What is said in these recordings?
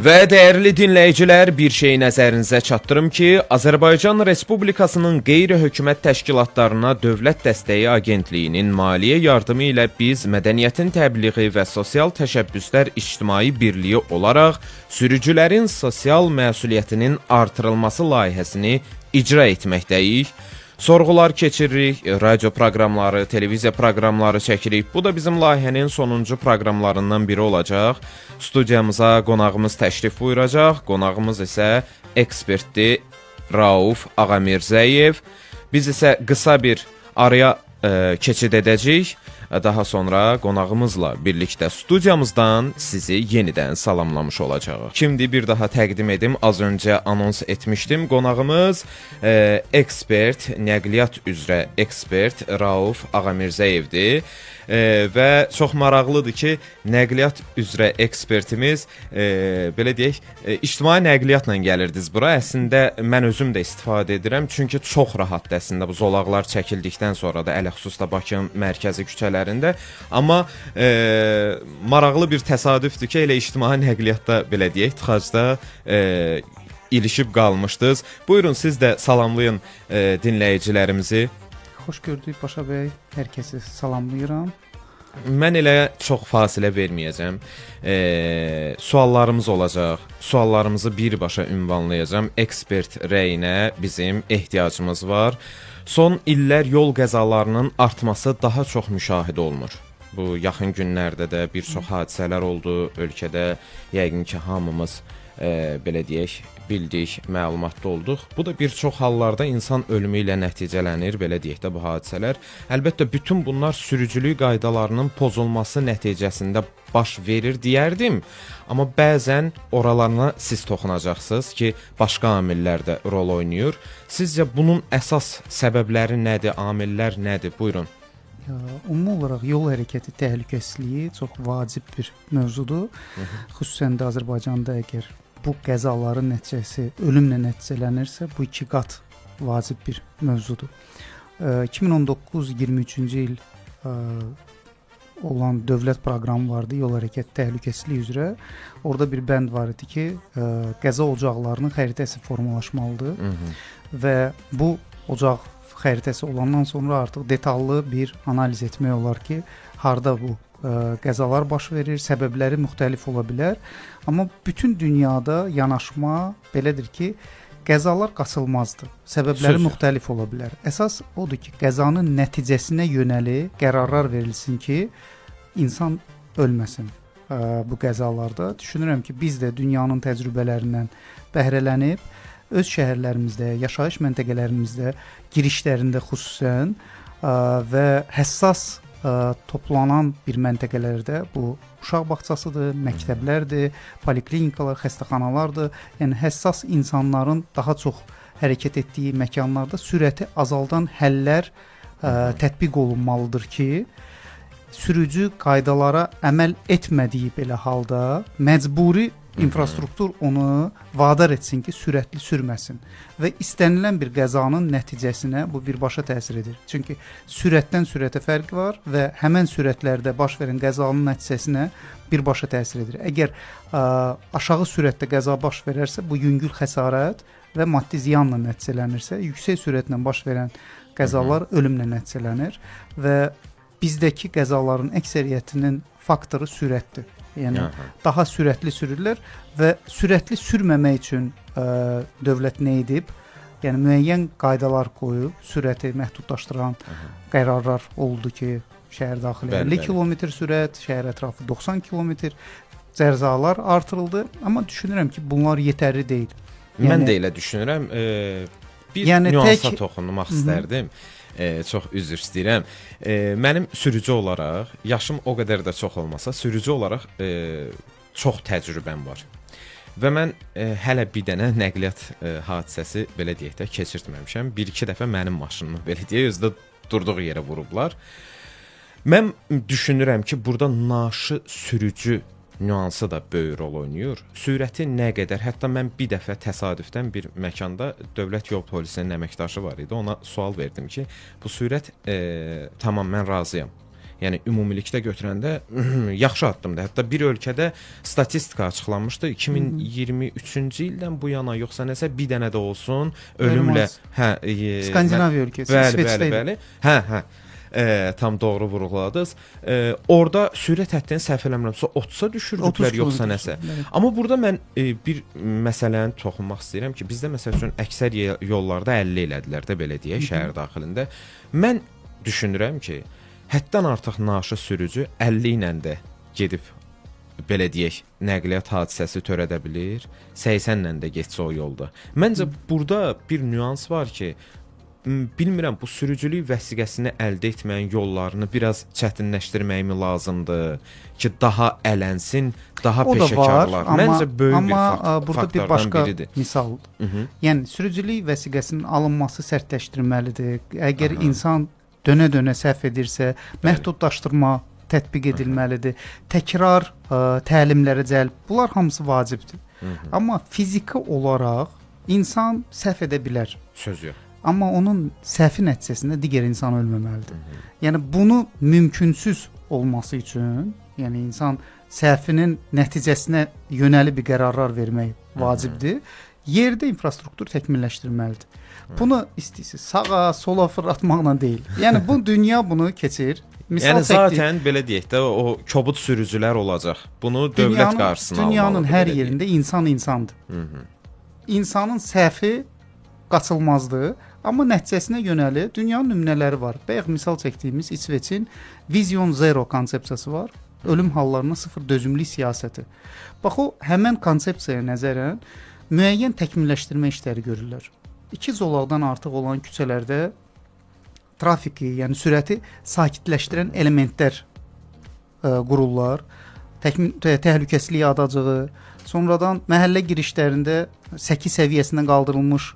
Və dəyərli dinləyicilər, bir şeyi nəzərinizə çatdırım ki, Azərbaycan Respublikasının qeyri-hökumət təşkilatlarına Dövlət Dəstəyi Agentliyinin maliyyə yardımı ilə biz mədəniyyətin təbliği və sosial təşəbbüslər ictimai birliyi olaraq sürücülərin sosial məsuliyyətinin artırılması layihəsini icra etməkdəyik. Sorğular keçiririk, radio proqramları, televiziya proqramları çəkirik. Bu da bizim layihənin sonuncu proqramlarından biri olacaq. Studiyamıza qonağımız təşrif buyuracaq. Qonağımız isə ekspertdir Rauf Ağamirzəyev. Biz isə qısa bir araya keçid edəcəyik. Daha sonra qonağımızla birlikdə studiyamızdan sizi yenidən salamlamış olacağıq. Kimdir bir daha təqdim edim. Az öncə anons etmişdim. Qonağımız ekspert, nəqliyyat üzrə ekspert Rauf Ağamirzəyevdir. Və çox maraqlıdır ki, nəqliyyat üzrə ekspertimiz belə deyək, ictimai nəqliyyatla gəlirdiniz bura. Əslində mən özüm də istifadə edirəm, çünki çox rahatdır əslində bu zolaqlar çəkildikdən sonra da, ələxüsusda Bakı mərkəzi küçələrində. Amma maraqlı bir təsadüfdür ki, elə ictimai nəqliyyatda belə deyək, tıxacda ilişib qalmışdınız. Buyurun, siz də salamlayın dinləyicilərimizi. Xoş gördük Paşa bəy, hər kəsi salamlayıram. Mən elə çox fasilə verməyəcəm. Suallarımız olacaq. Suallarımızı birbaşa ünvanlayacağam. Ekspert rəyinə bizim ehtiyacımız var. Son illər yol qəzalarının artması daha çox müşahidə olunur. Bu yaxın günlərdə də bir çox hadisələr oldu ölkədə. Yəqin ki, hamımız belə deyək, bildik, məlumatda olduq. Bu da bir çox hallarda insan ölümü ilə nəticələnir, belə deyək də bu hadisələr. Əlbəttə, bütün bunlar sürücülük qaydalarının pozulması nəticəsində baş verir deyərdim. Amma bəzən oralarına siz toxunacaqsınız ki, başqa amillər də rol oynayır. Sizcə bunun əsas səbəbləri nədir, amillər nədir? Buyurun. Ümumi olaraq yol hərəkəti təhlükəsizliyi çox vacib bir mövzudur. Xüsusən də Azərbaycanda əgər bu qəzaların nəticəsi ölümlə nəticələnirsə, bu 2 qat vacib bir mövzudur. 2019-23-cü il olan dövlət proqramı vardı, yol hərəkəti təhlükəsizliyi üzrə. Orada bir bənd var idi ki, qəza ocaqlarının xəritəsi formalaşmalıdır. Və bu ocaq xəritəsi olandan sonra artıq detallı bir analiz etmək olar ki, harda bu qəzalar baş verir, səbəbləri müxtəlif ola bilər. Amma bütün dünyada yanaşma belədir ki, qəzalar qaçılmazdır. Səbəbləri müxtəlif ola bilər. Əsas odur ki, qəzanın nəticəsinə yönəli qərarlar verilsin ki, insan ölməsin bu qəzalarda. Düşünürəm ki, biz də dünyanın təcrübələrindən bəhrələnib, öz şəhərlərimizdə, yaşayış məntəqələrimizdə, girişlərində xüsusən və həssas toplanan bir məntəqələrdə bu uşaq bağçasıdır, məktəblərdir, poliklinikalar, xəstəxanalardır. Yəni həssas insanların daha çox hərəkət etdiyi məkanlarda sürəti azaldan həllər tətbiq olunmalıdır ki, sürücü qaydalara əməl etmədiyi belə halda məcburi infrastruktur onu vadar etsin ki, sürətli sürməsin və istənilən bir qəzanın nəticəsinə bu birbaşa təsir edir. Çünki sürətdən sürətə fərq var və həmən sürətlərdə baş verən qəzanın nəticəsinə birbaşa təsir edir. Əgər aşağı sürətdə qəza baş verərsə, bu yüngül xəsarət və maddi ziyanla nəticələnirsə, yüksək sürətlə baş verən qəzalar ölümlə nəticələnir və bizdəki qəzaların əksəriyyətinin faktoru sürətdir. Yəni daha sürətli sürürlər və sürətli sürməmək üçün dövlət nə edib? Yəni müəyyən qaydalar qoyub, sürəti məhdudlaşdıran qərarlar oldu ki, şəhər daxili 50 km sürət, şəhər ətrafı 90 km, cəzalar artırıldı. Amma düşünürəm ki, bunlar yetərli deyil. Mən də elə düşünürəm. Bir nüansa toxunmaq istərdim. Çox üzr istəyirəm. Mənim sürücü olaraq, yaşım o qədər də çox olmasa, sürücü olaraq çox təcrübəm var. Və mən hələ bir dənə nəqliyyat hadisəsi belə deyək də keçirtməmişəm. 1-2 dəfə mənim maşınımı belə deyək, özdə durduğu yerə vurublar. Mən düşünürəm ki, burada naşı sürücü nüansı da böyük rol oynayır. Sürəti nə qədər, hətta mən bir dəfə təsadüfdən bir məkanda dövlət yol polisinin əməkdaşı var idi. Ona sual verdim ki, bu sürət tamam mən razıyam. Yəni ümumilikdə götürəndə yaxşı addımdır. Hətta bir ölkədə statistika açıqlanmışdı. 2023-cü ildən bu yana yoxsa nəsə bir dənə də olsun ölümlə Skandinaviya ölkəsi, İsveçdə. Bəli. Hə. Tam doğru vurğuladınız. Orada sürət həddini səhv eləmirəmsə 30-a düşürdülər yoxsa nəsə. Amma burada mən bir məsələni toxunmaq istəyirəm ki, bizdə məsəl üçün əksər yollarda 50 elədilər də belə deyək şəhər daxilində. Mən düşünürəm ki, həddən artıq naşı sürücü 50 ilə də gedib belə deyək, nəqliyyat hadisəsi törədə bilir, 80 ilə də getsə o yolda. Məncə burada bir nüans var ki, bilmirəm bu sürücülük vəsiqəsini əldə etməyin yollarını biraz çətinləşdirməyimi lazımdır ki, daha ələnsin, daha peşəkarlar. Məncə böyük bir burada bir başqa misal. Yəni sürücülük vəsiqəsinin alınması sərtləşdirməlidir. Əgər insan dönə-dönə səhv edirsə, məhdudlaşdırma tətbiq edilməlidir. Təkrar təlimlərə cəlb, bunlar hamısı vacibdir. Amma fiziki olaraq insan səhv edə bilər. Söz yox. Amma onun səhvi nəticəsində digər insan ölməməlidir. Yəni bunu mümkünsüz olması üçün, yəni insan səhvinin nəticəsinə yönəli bir qərarlar vermək vacibdir. Yerdə infrastruktur təkmilləşdirməlidir. Bunu istəyirsiniz sağa, sola fırlatmaqla deyil. Yəni bu dünya bunu keçir. Yəni zaten belə deyək də o kobud sürücülər olacaq. Bunu dövlət qarşısına almalıdır. Dünyanın hər yerində insan insandır. İnsanın səhvi qaçılmazdır. Amma nəticəsinə yönəli dünyanın nümunələri var. Bayaq misal çəkdiyimiz İsveçin Vision Zero konsepsiyası var. Ölüm hallarına sıfır dözümlülük siyasəti. Bax o həmən konsepsiyaya nəzərən müəyyən təkmilləşdirmə işləri görürlər. 2 zolaqdan artıq olan küçələrdə trafiki, yəni sürəti sakitləşdirən elementlər qururlar. Təhlükəsizlik adacığı, sonradan məhəllə girişlərində səki səviyyəsindən qaldırılmış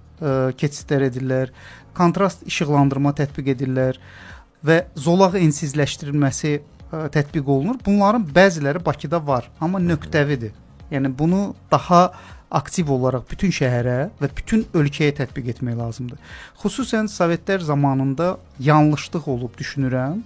keçidlər edirlər, kontrast işıqlandırma tətbiq edirlər və zolaq ensizləşdirilməsi tətbiq olunur. Bunların bəziləri Bakıda var, amma nöqtəvidir. Yəni bunu daha aktiv olaraq bütün şəhərə və bütün ölkəyə tətbiq etmək lazımdır. Xüsusən Sovetlər zamanında yanlışlıq olub düşünürəm.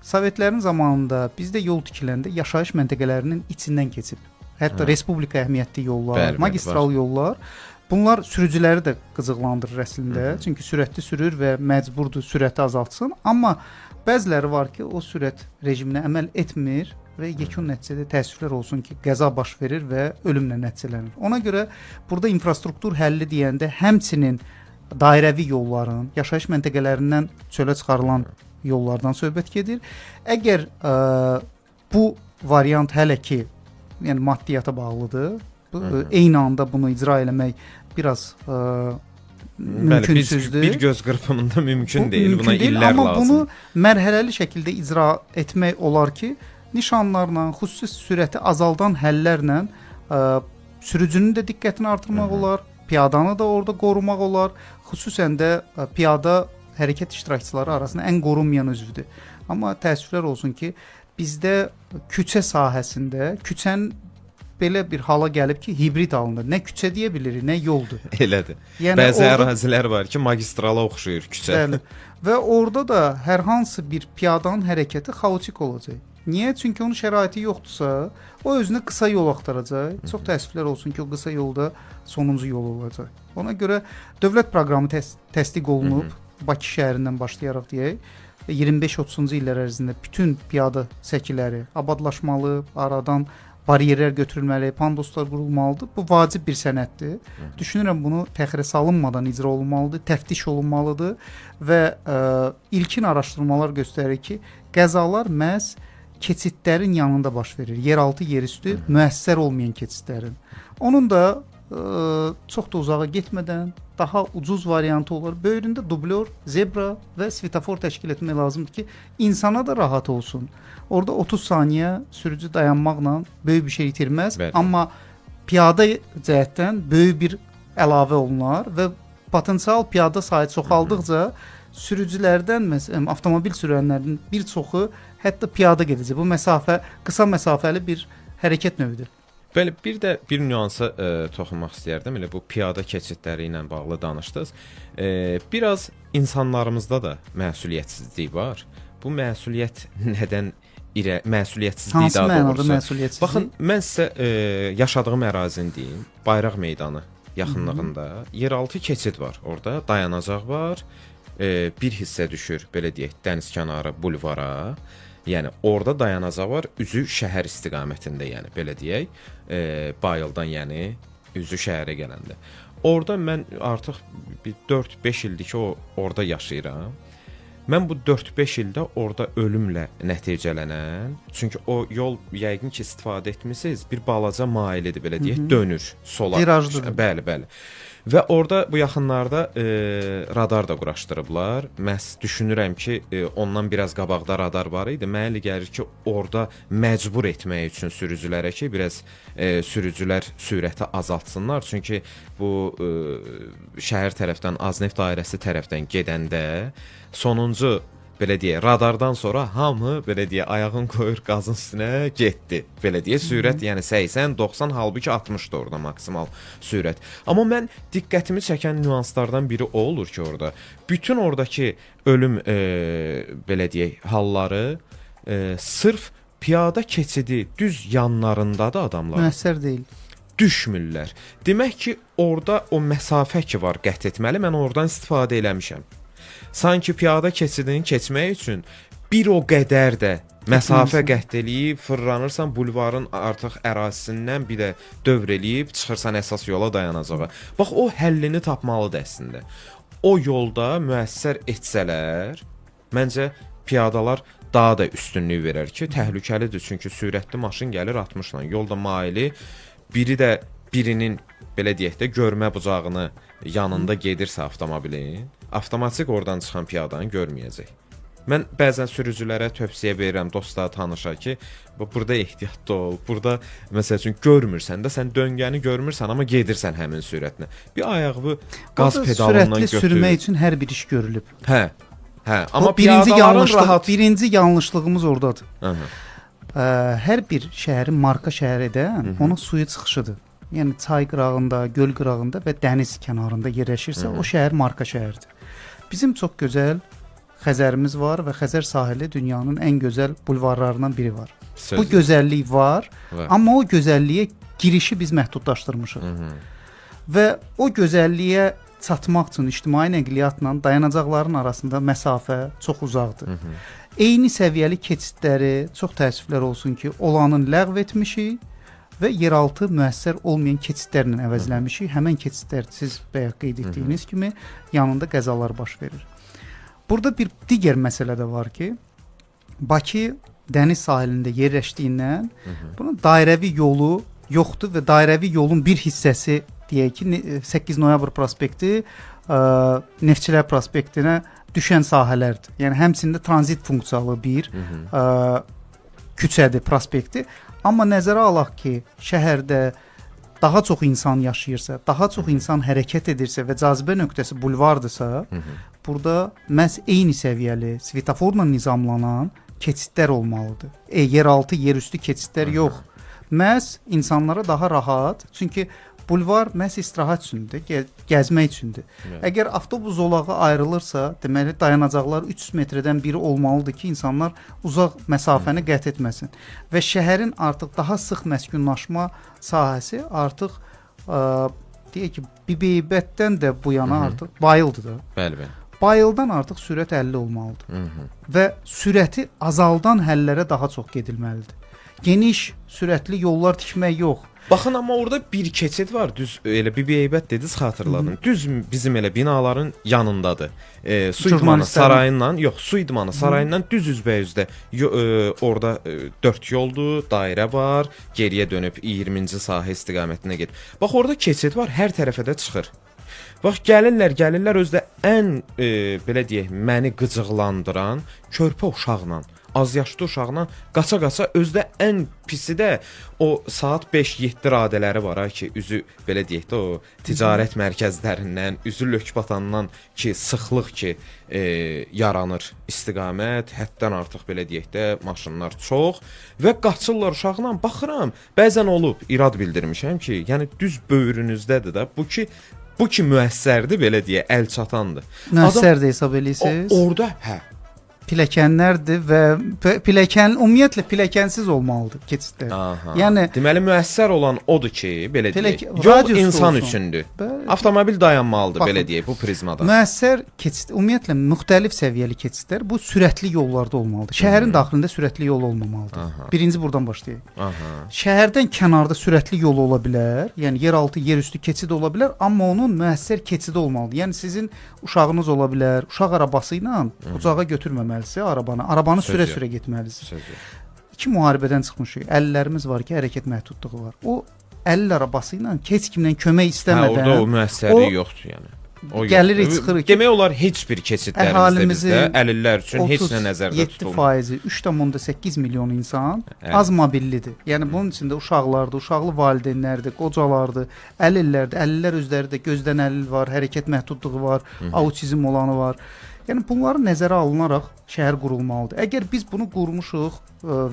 Sovetlərin zamanında bizdə yol tikiləndə yaşayış məntəqələrinin içindən keçib. Hətta respublika əhəmiyyətli yollar, magistral yollar. Bunlar sürücüləri də qıcıqlandırır əslində. Çünki sürətli sürür və məcburdur sürəti azaltsın. Amma bəziləri var ki, o sürət rejiminə əməl etmir və yekun nəticədə təəssüflər olsun ki, qəza baş verir və ölümlə nəticələnir. Ona görə burada infrastruktur həlli deyəndə həmçinin dairəvi yolların, yaşayış məntəqələrindən çölə çıxarılan yollardan söhbət gedir. Əgər bu variant hələ ki, yəni maddiyyata bağlıdır, eyni anda bunu icra eləmək biraz mümkünsüzdür. Bir göz qırpımında mümkün deyil. Buna illər amma lazım. bunu mərhələli şəkildə icra etmək olar ki, nişanlarla, xüsusi sürəti azaldan həllərlə sürücünün də diqqətini artırmaq olar, piyadanı da orada qorumaq olar. Xüsusən də piyada hərəkət iştirakçıları arasında ən qorunmayan üzvdür. Amma təəssüflər olsun ki, bizdə küçə sahəsində küçənin belə bir hala gəlib ki, hibrid alınır. Nə küçə deyə bilirik, nə yoldur. Elədir. Yəni bəzi ərazilər var ki, magistrala oxşuyur küçə. Bəli. Və orada da hər hansı bir piyadanın hərəkəti xaotik olacaq. Niyə? Çünki onun şəraiti yoxdursa, o özünə qısa yol axtaracaq. Çox təəssüflər olsun ki, o qısa yolda sonuncu yol olacaq. Ona görə dövlət proqramı təsdiq olunub, Bakı şəhərindən başlayaraq deyək, 25-30-cu illər ərzində bütün piyada səkiləri abadlaşmalı, aradan bariyerlər götürülməli, panduslar qurulmalıdır. Bu vacib bir sənəddir. Düşünürəm bunu təxirə salınmadan icra olunmalıdır, təftiş olunmalıdır və ilkin araşdırmalar göstərir ki, qəzalar məhz keçidlərin yanında baş verir. Yeraltı, yerüstü müəssər olmayan keçidlərin. Onun da çox da uzağa getmədən daha ucuz variantı olar. Böyründə dublyor, zebra və svetofor təşkil etmək lazımdır ki, insana da rahat olsun. Orada 30 saniyə sürücü dayanmaqla böyük bir şey itirməz, amma piyada cəhətdən böyük bir əlavə olunar və potensial piyada sayı çoxaldıqca sürücülərdən, məsələn, avtomobil sürənlərinin bir çoxu hətta piyada gedəcək. Bu məsafə qısa məsafəli bir hərəkət növüdür. Bəli, bir də bir nüansa toxunmaq istəyərdim. Elə bu piyada keçidləri ilə bağlı danışdınız. Biraz insanlarımızda da məsuliyyətsizlik var. bu məsuliyyət nədən məsuliyyətsizliyi Hansı daha mənada doğrusu. məsuliyyətsizlik? Baxın, mən sizə yaşadığım ərazini deyim. Bayraq meydanı yaxınlığında yeraltı keçid var. Orada dayanacaq var. Bir hissə düşür, belə deyək, dəniz kənarı bulvara. Yəni orada dayanacaq var, üzü şəhər istiqamətində, yəni belə deyək, Bayıldan, yəni üzü şəhərə gələndə. Orada mən artıq bir 4-5 ildir ki, orada yaşayıram. Mən bu 4-5 ildə orada ölümlə nəticələnən, çünki o yol yəqin ki, istifadə etmisiniz, bir balaca mailidir, belə deyək, dönür sola. Virajlıdır. Bəli, bəli. Və orada bu yaxınlarda radar da quraşdırıblar. Məhz düşünürəm ki, ondan biraz qabaqda radar var idi. Mənə elə gəlir ki, orada məcbur etmək üçün sürücülərə ki, biraz sürücülər sürəti azaltsınlar. Çünki bu şəhər tərəfdən, Azneft dairəsi tərəfdən gedəndə sonuncu belə deyə radardan sonra hamı belə deyə ayağını qoyur qazın üstünə getdi. Belə deyə sürət yəni 80-90 halbuki 60-dır orada maksimal sürət. Amma mən diqqətimi çəkən nüanslardan biri o olur ki, orada bütün oradakı ölüm belə deyək halları sırf piyada keçidi düz yanlarındadır adamlar. Müəssər deyil. Düşmürlər. Demək ki, orada o məsafə ki var qət etməli, mən oradan istifadə eləmişəm. Sanki piyada keçidini keçmək üçün bir o qədər də məsafə qət eləyib, fırlanırsan bulvarın artıq ərazisindən bir də dövr eləyib, çıxırsan əsas yola dayanacağa. Bax, o həllini tapmalıdır əslində. O yolda müəssər etsələr, məncə piyadalar daha da üstünlük verər ki, təhlükəlidir. Çünki sürətli maşın gəlir 60-la, yolda maili, biri də birinin belə deyək də görmə bucağını yanında gedirsə avtomobilin, avtomatik oradan çıxan piyadanı görməyəcək. Mən bəzən sürücülərə tövsiyə verirəm, dostlara, tanışa ki, burada ehtiyatlı ol. Burada məsəl üçün görmürsən də, sən döngəni görmürsən, amma gedirsən həmin sürətlə. Bir ayağı qaz pedalından götür. Sürətli sürmək üçün hər bir iş görülüb. Hə. Amma birinci yanlışlığımız oradadır. Hər bir şəhərin marka şəhər edən onun suyu çıxışıdır. Yəni çay qırağında, göl qırağında və dəniz kənarında yerləşirsə, o şəhər marka şəhərdir. Bizim çox gözəl Xəzərimiz var və Xəzər sahili dünyanın ən gözəl bulvarlarından biri var. Bu gözəllik var, amma o gözəlliyə girişi biz məhdudlaşdırmışıq. Və o gözəlliyə çatmaq üçün ictimai nəqliyyatla dayanacaqların arasında məsafə çox uzaqdır. Eyni səviyyəli keçidləri, çox təəssüflər olsun ki, olanın ləğv etmişik və yeraltı müəssər olmayan keçidlərlə əvəzlənmişik. Həmin keçidlər siz bayaq qeyd etdiyiniz kimi yanında qəzalar baş verir. Burada bir digər məsələ də var ki, Bakı dəniz sahilində yerləşdiyindən bunun dairəvi yolu yoxdur və dairəvi yolun bir hissəsi deyək ki, 8 noyabr prospekti Neftçilər prospektinə düşən sahələrdir. Yəni həmçində tranzit funksiyalı bir küçədir, prospekti. Amma nəzərə alaq ki, şəhərdə daha çox insan yaşayırsa, daha çox insan hərəkət edirsə və cazibə nöqtəsi bulvardırsa, burada məhz eyni səviyyəli svetoforla nizamlanan keçidlər olmalıdır. Yeraltı, yerüstü keçidlər yox. Məhz insanlara daha rahat, çünki bulvar məhz istirahət üçündür, gəzmək üçündür. Əgər avtobus zolağı ayrılırsa, deməli dayanacaqlar 300 metrdən biri olmalıdır ki, insanlar uzaq məsafəni qət etməsin. Və şəhərin artıq daha sıx məskunlaşma sahəsi artıq deyək ki, Bibeybətdən də bu yana artıq Bayıldır da. Bəli. Bayıldan artıq sürət 50 olmalıdır. Və sürəti azaldan həllərə daha çox gedilməlidir. Geniş, sürətli yollar tikmək yox. Baxın, amma orada bir keçid var, düz elə Bibeybət dediniz, xatırladım. Düz bizim elə binaların yanındadır. Su idmanı sarayından, yox, su idmanı sarayından düz üzbəyüzdə orada 4 yoldur, dairə var, geriyə dönüb 20-ci sahə istiqamətinə gedir. Bax, orada keçid var, hər tərəfə də çıxır. Bax, gəlirlər özdə ən belə deyək, məni qıcıqlandıran körpə uşaqla, az yaşlı uşaqla qaça-qaça, özdə ən pisi də o saat 5-7 radələri var ki, üzü belə deyək də o ticarət mərkəzlərindən, üzü lökbatandan ki, sıxlıq ki yaranır istiqamət, həddən artıq belə deyək də maşınlar çox və qaçırlar uşaqla. Baxıram, bəzən olub, irad bildirmişəm ki, yəni düz böyrünüzdədir də, bu ki müəssərdir, belə deyə, əl çatandır. Müəssər də hesab eləyirsiniz? Orada, pilləkənlərdir və pilləkən ümumiyyətlə pilləkənsiz olmalıdır keçidlər. Aha. Yəni deməli müəssər olan odur ki, belə deyək, yol radius insan olsun. üçündür. Bəli. Avtomobil dayanmalıdır, Baxın, belə deyək, bu prizmadan. Müəssər keçid, ümumiyyətlə müxtəlif səviyyəli keçidlər bu sürətli yollarda olmalıdır. Şəhərin daxilində sürətli yol olmamalıdır. Aha. Birinci buradan başlayaq. Aha. Şəhərdən kənarda sürətli yol ola bilər, yəni yeraltı, yerüstü keçid ola bilər, amma onun müəssər keçidi olmalıdır. Yəni sizin uşağınız ola bilər, uşaq arabası ilə ocağa götürməməlisiniz arabanı. Arabanı Söz sürə-sürə getməlisiniz. Sözü. İki müharibədən çıxmışıq. 50'lərimiz var ki, hərəkət məhdudluğu var. O 50 arabası ilə heç kimdən kömək istəmədən orada o müəssərlik yoxdur yəni. O gəlirik, yoxdur. çıxırıq ki, Demək olar heç bir keçidlərimizdə bizdə əlillər üçün heç nə nəzərdə tutulmur. 37%, 3,8 milyon insan Bəli. az mobillidir. Yəni bunun içində uşaqlardır, uşaqlı valideynlərdir, qocalardır, əlillərdir. Əlillər özləri də gözdən əlil var, hərəkət məhdudluğu var, autizm olanı var. Yəni bunları nəzərə alınaraq şəhər qurulmalıdır. Əgər biz bunu qurmuşuq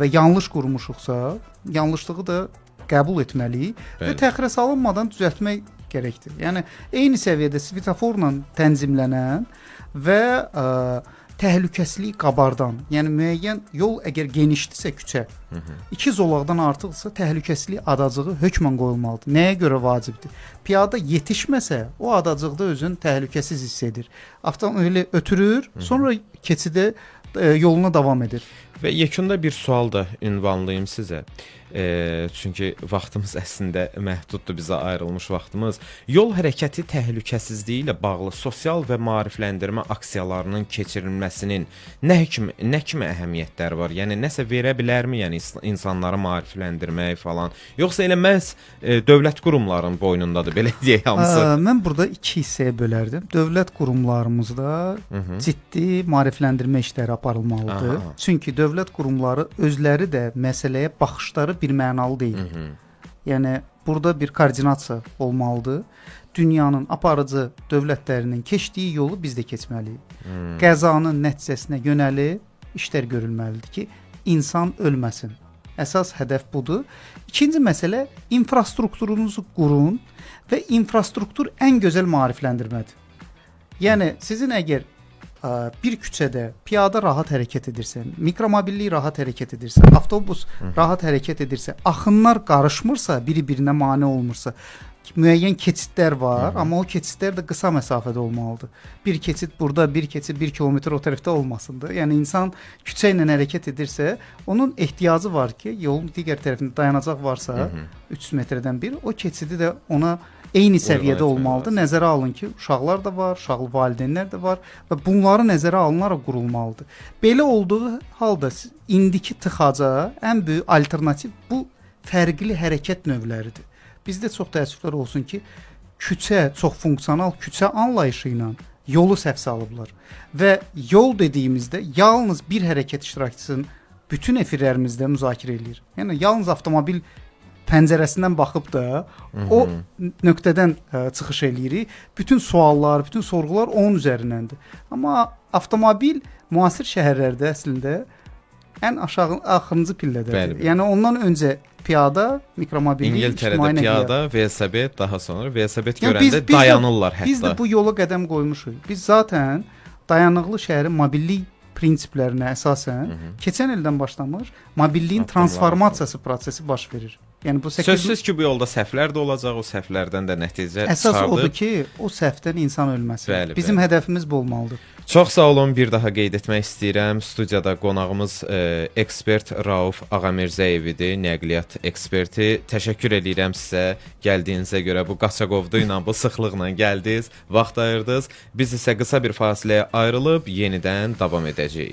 və yanlış qurmuşuqsa, yanlışlığı da qəbul etməliyik və Bəli. təxirə salınmadan düzəltmək gərəkdir. Yəni eyni səviyyədə svetoforla tənzimlənən və təhlükəsizliyi qabardan, yəni müəyyən yol əgər genişdirsə küçə, iki zolaqdan artıqsa təhlükəsizlik adacığı hökmən qoyulmalıdır. Nəyə görə vacibdir? Piyada yetişməsə, o adacıqda özünü təhlükəsiz hiss edir. Avtomobili ötürür, sonra keçidə yoluna davam edir. Və yekunda bir sual da ünvanlayım sizə. Çünki vaxtımız əslində məhduddur, bizə ayrılmış vaxtımız. Yol hərəkəti təhlükəsizliyi ilə bağlı sosial və maarifləndirmə aksiyalarının keçirilməsinin nə kimi əhəmiyyətləri var? Yəni nəsə verə bilərmi? Yəni insanları maarifləndirmək falan. Yoxsa elə məhz dövlət qurumlarının boynundadır, belə deyək hamısı. Mən burada iki hissəyə bölərdim. Dövlət qurumlarımızda ciddi maarifləndirmə işləri aparılmalıdır. Aha. Çünki dövlət qurumları özləri də məsələyə baxışları bir mənalı deyil. Yəni burada bir koordinasiya olmalıdır. Dünyanın aparıcı dövlətlərinin keçdiyi yolu biz də keçməliyik. Qəzanın nəticəsinə yönəlib işlər görülməlidir ki, insan ölməsin. Əsas hədəf budur. İkinci məsələ, infrastrukturunuzu qurun və infrastruktur ən gözəl maarifləndirmədir. Yəni sizin əgər bir küçədə piyada rahat hərəkət edirsə, mikromobillik rahat hərəkət edirsə, avtobus rahat hərəkət edirsə, axınlar qarışmırsa, biri-birinə mane olmursa, müəyyən keçidlər var, amma o keçidlər də qısa məsafədə olmalıdır. Bir keçid burada, bir keçid 1 kilometr o tərəfdə olmasındır. Yəni insan küçə ilə hərəkət edirsə, onun ehtiyacı var ki, yolun digər tərəfində dayanacaq varsa, 300 metrdən bir, o keçidi də ona eyni səviyyədə olmalıdır. Nəzərə alın ki, uşaqlar da var, uşaqlı valideynlər də var və bunları nəzərə alınaraq qurulmalıdır. Belə olduğu halda indiki tıxaca ən böyük alternativ bu fərqli hərəkət növləridir. Bizdə çox təəssüflər olsun ki, küçə, çox funksional küçə anlayışı ilə yolu səhv salıblar. Və yol dediyimizdə yalnız bir hərəkət iştirakçısının bütün efirlərimizdə müzakirə edilir. Yəni yalnız avtomobil pəncərəsindən baxıb da o nöqtədən çıxış eləyirik. Bütün suallar, bütün sorğular onun üzərindəndir. Amma avtomobil müasir şəhərlərdə əslində ən axırıncı pillədədir. Bəli. Yəni ondan öncə piyada, mikromobillik, İngiltərədə piyada, velosiped, daha sonra velosiped yəni görəndə dayanırlar hətta. Biz də bu yola qədəm qoymuşuq. Biz zaten dayanıqlı şəhərin mobillik prinsiplərinə əsasən keçən ildən başlamış mobilliyin transformasiyası prosesi baş verir. Yəni bu Sözsüz ki, bu yolda səhvlər də olacaq, o səhvlərdən də nəticə əsas çıxardı. odur ki, o səhvdən insan ölməsin. Bəli, Bizim bəli. hədəfimiz bu olmalıdır. Çox sağ olun, bir daha qeyd etmək istəyirəm. Studiyada qonağımız ekspert Rauf Ağamirzəyev idi, nəqliyyat eksperti. Təşəkkür edirəm sizə gəldiyinizə görə. Bu qaçaqovdu ilə, bu sıxlıqla gəldiniz, vaxt ayırdınız. Biz isə qısa bir fasiləyə ayrılıb yenidən davam edəcəyik.